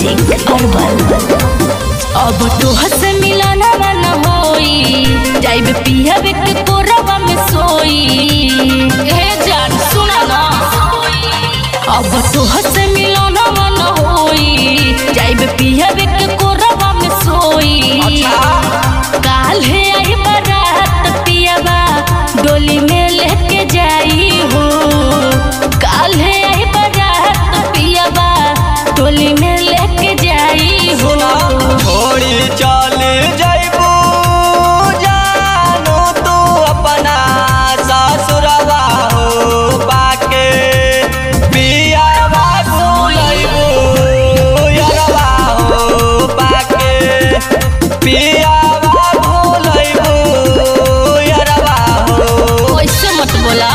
Music herbal. अब तो हस मिलाना मन होई जाइब पिया के कोरबा में सोई। हे जान सुना ना, अब तो हस मिलाना मन होई जाइब पिया के कोरबा में सोई। काल है आई बारात पियाबा डोली में लेके जाई हो। काल है आई बारात पियाबा डोली में लेके जाई हो। छोड़ी चल जाइबू जानो तू अपना ससुरवा हो बाके पियावा भूलैबू यरवा हो बाके पियावा भूलैबू यरवा हो। ऐसे मत बोला।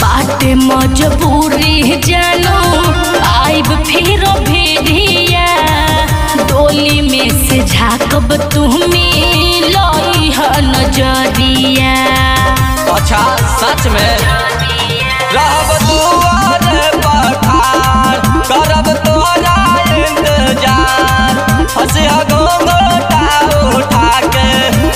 बाटे मजबूरी जानो आइब फिर भेड़िया डोली में से झाकब तुम्हें लई है नजरिया। अच्छा सच में रहब दुआरे पठार करब तोरा इंतजार। हंसिया घूंघटा उठा के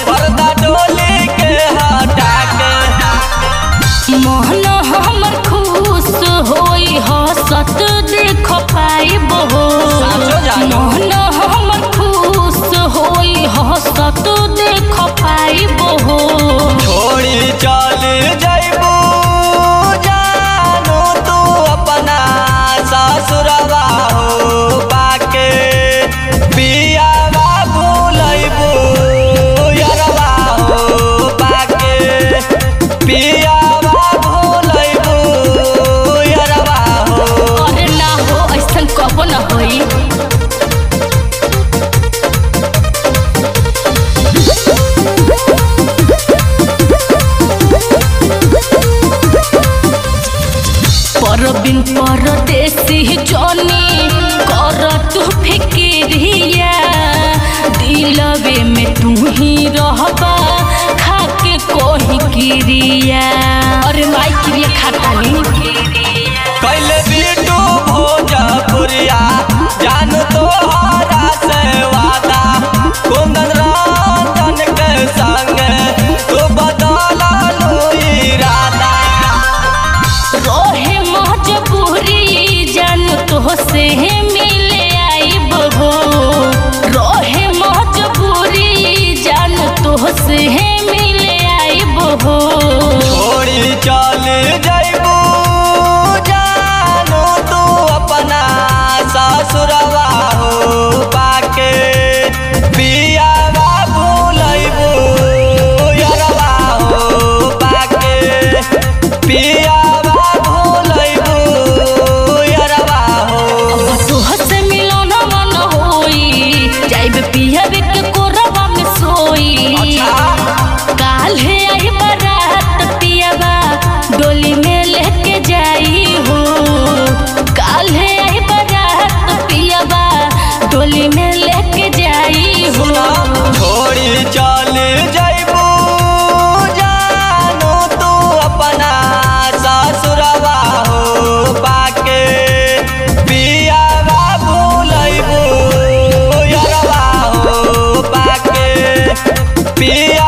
पर्दा डोली के हटा के मोहन हमर खुश होई हसत देख पाइब हो। मोहन हमर खुश होई हसत देख पाइब हो। छोड़ी चल जाइबू जानो तू अपना ससुरवा हो बाके पियावा भूलैबू यरवा हो बाके पियावा भूलैबू यरवा हो। अरे ना हो ऐसन कबो ना होई। परबिन परदेसी जनी कर तू फिक्रिया दिलवे में तू ही रहबा खाके कोही क्रिया। अरे माई क्रिया खातानी कैले बिटू भोजपुरिया जान तोहरा से वादा कुंदन रंजन के संग तू बदला लो इरादा। रोहे मजबूरी जान तो से मिले आइब हो। रोहे मजबूरी जान तो से मिले आइब हो। छोड़ी चल जाइबू जानो तू अपना ससुरवा हो बाके पियावा भूलैबू यरवा हो बाके पियावा भूलैबू यरवा हो। अब तो हस मिलाना मन होई जाइब पिया के कोरबा में सोई। काल है आई बारात पियाबा डोली में लेके जाई हो। काल है आई बारात पियाबा डोली में लेके जाई हो। छोड़ी चल जाइबू जानो तू अपना ससुरवा हो बाके पियावा भूलैबू यरवा हो बाके पिया